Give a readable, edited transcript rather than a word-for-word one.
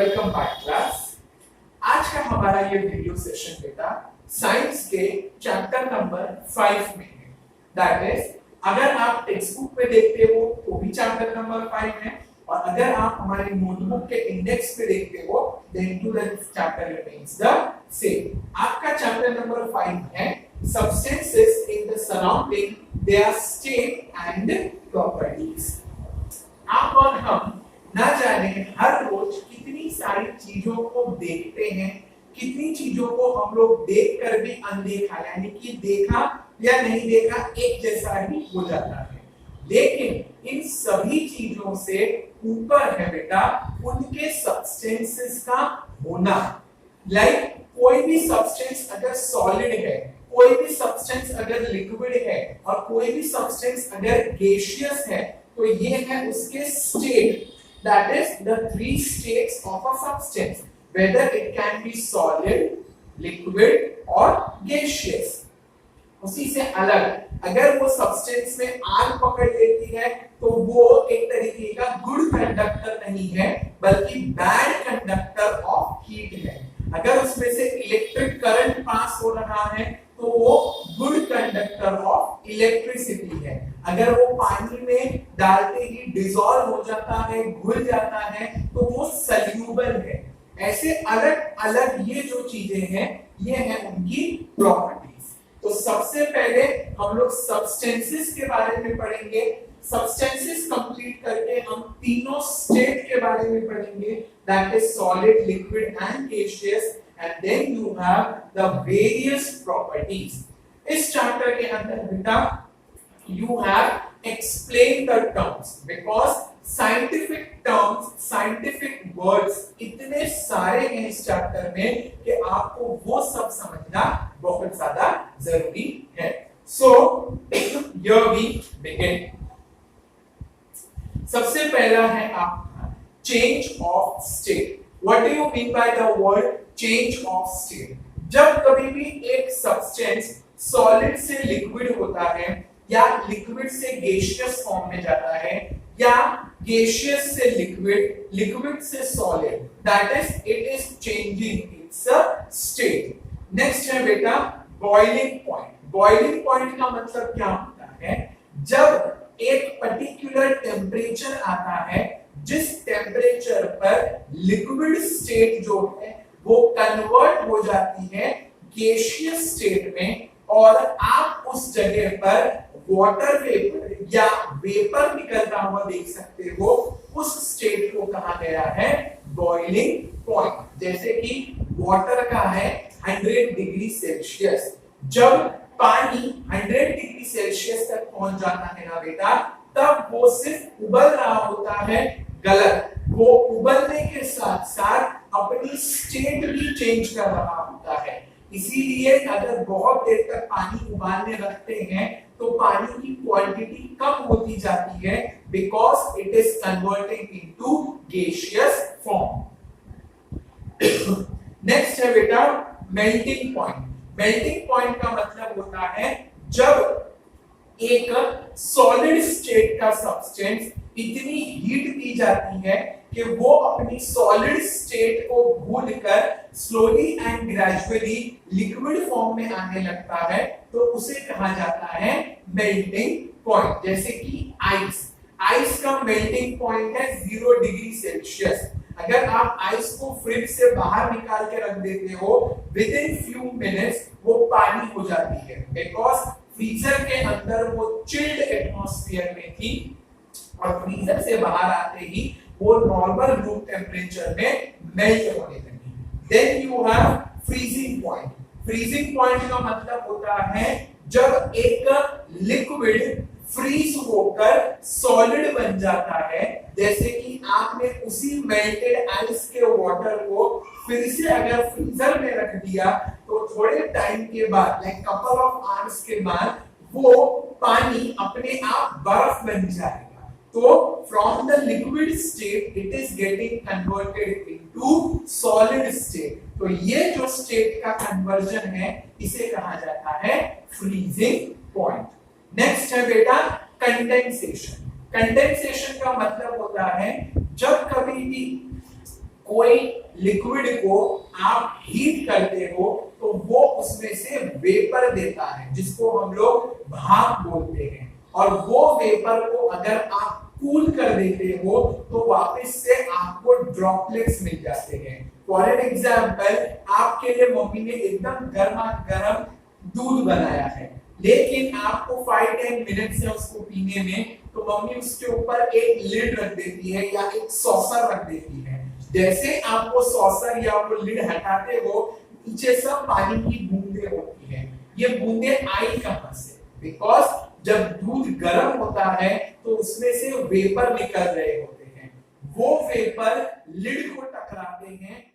Welcome back class. आज का हमारा ये वीडियो सेशन बेटा साइंस के चैप्टर नंबर 5 में है। दैट इज अगर आप टेक्स्ट बुक पे देखते हो तो भी चैप्टर नंबर 5 है, और अगर आप हमारे नोटबुक के इंडेक्स पे देखते हो then to the chapter remains the same. आपका चैप्टर नंबर 5 है substances in the surrounding, their state and properties. आप और हम ना जाने हर रोज कितनी सारी चीजों को देखते हैं, कितनी चीजों को हम लोग देखकर भी अनदेखा यानी कि देखा या नहीं देखा एक जैसा ही हो जाता है। लेकिन इन सभी चीजों से ऊपर है बेटा उनके सब्सटेंसेस का होना। लाइक कोई भी सब्सटेंस अगर सॉलिड है, कोई भी सब्सटेंस अगर लिक्विड है और कोई भी सब्सटेंस अगर गैसियस है, तो ये है उसके state. That is the three states of a substance, whether it can be solid, liquid or gaseous। उसी से अलग अगर वो सब्सटेंस में आग पकड़ लेती है तो वो एक तरीके का गुड कंडक्टर नहीं है बल्कि बैड कंडक्टर ऑफ हीट है। अगर उसमें से इलेक्ट्रिक करंट पास हो रहा है तो वो गुड कंडक्टर ऑफ इलेक्ट्रिसिटी है। अगर वो पानी में डालते ही डिसॉल्व हो जाता है, घुल जाता है, तो वो सल्यूबल है। ऐसे अलग अलग ये जो चीजें हैं ये हैं उनकी प्रॉपर्टीज। तो सबसे पहले हम लोग सब्सटेंसेस के बारे में पढ़ेंगे। सब्सटेंसेस कंप्लीट करके हम तीनों स्टेट के बारे में पढ़ेंगे, that is solid, liquid and gaseous, and then you have the various properties। इस चैप्टर के अंदर बेटा you have explained the terms, because scientific terms, scientific words इतने सारे हैं इस चैप्टर में कि आपको वो सब समझना बहुत ज्यादा जरूरी है। So here we begin। सबसे पहला है आपका change of state। What do you mean by the word change of state? जब कभी भी एक सब्सटेंस सॉलिड से लिक्विड होता है या लिक्विड से गैसियस फॉर्म में जाता है या गैसियस से लिक्विड, लिक्विड से solid, that is it is changing it's state. Next है बेटा बॉइलिंग पॉइंट। बॉइलिंग पॉइंट का मतलब क्या होता है? जब एक पर्टिकुलर टेम्परेचर आता है जिस टेम्परेचर पर लिक्विड स्टेट जो है वो कन्वर्ट हो जाती है गैसियस स्टेट में, और आप उस जगह पर वाटर वेपर या वेपर निकलता हुआ देख सकते हो। उस स्टेट को कहा गया है बॉइलिंग पॉइंट। जैसे कि वाटर का है 100 डिग्री सेल्सियस। जब पानी 100 डिग्री सेल्सियस तक पहुंच जाता है ना बेटा, तब वो सिर्फ उबल रहा होता है। गलत, वो उबलने के साथ साथ अपनी स्टेट भी चेंज कर रहा होता है। इसीलिए अगर बहुत देर तक पानी उबालने रखते हैं तो पानी की क्वांटिटी कम होती जाती है, because it is converting into gaseous form. Next है बेटा मेल्टिंग पॉइंट। मेल्टिंग पॉइंट का मतलब होता है जब एक सॉलिड स्टेट का सब्सटेंस इतनी हीट दी जाती है कि वो अपनी सॉलिड स्टेट को भूलकर slowly and gradually liquid form में आने लगता है, तो उसे कहा जाता है मेल्टिंग पॉइंट। जैसे कि आइस, आइस का मेल्टिंग पॉइंट है 0 डिग्री सेल्सियस। अगर आप आइस को फ्रिज से बाहर निकाल के रख देते हो, विद इन फ्यू मिनट्स वो पानी हो जाती है, बिकॉज फ्रीजर के अंदर वो चिल्ड एटमॉस्फेयर में थी और फ्रीजर से बाहर आते ही वो नॉर्मल रूम टेम्परेचर में मेल्ट होने लगी। Then you have freezing point. Freezing point का मतलब होता है जब एक लिक्विड फ्रीज होकर सॉलिड बन जाता है। जैसे कि आपने उसी मेल्टेड आइस के वाटर को फिर से अगर फ्रीजर में रख दिया तो थोड़े टाइम के बाद, लाइक कपल ऑफ आवर्स के बाद, वो पानी अपने आप बर्फ बन जाएगा। तो from the liquid state it is getting converted into solid state। तो ये जो स्टेट का कन्वर्जन है इसे कहा जाता है फ्रीजिंग पॉइंट। नेक्स्ट है बेटा कंडेंसेशन। कंडेंसेशन का मतलब होता है जब कभी भी कोई लिक्विड को आप हीट करते हो तो वो उसमें से वेपर देता है जिसको हम लोग भाप बोलते हैं, और वो वेपर को अगर आप कूल कर देते हो तो वापस से आपको ड्रॉपलेट्स मिल जाते हैं। फॉर एन एग्जाम्पल, आपके लिए मम्मी ने एकदम गर्मा गर्म दूध बनाया है, लेकिन आपको 5-10 मिनट से उसको पीने में, तो मम्मी उसके ऊपर एक लिड रख देती है या एक सॉसर रख देती है। जैसे आप वो सॉसर या वो लिड हटाते हो, नीचे सब पानी की बूंदें होती हैं। ये बूंदें आई कहां से? बिकॉज जब दूध गर्म होता है तो उसमें से वेपर निकल रहे होते हैं, वो वेपर लिड को टकराते हैं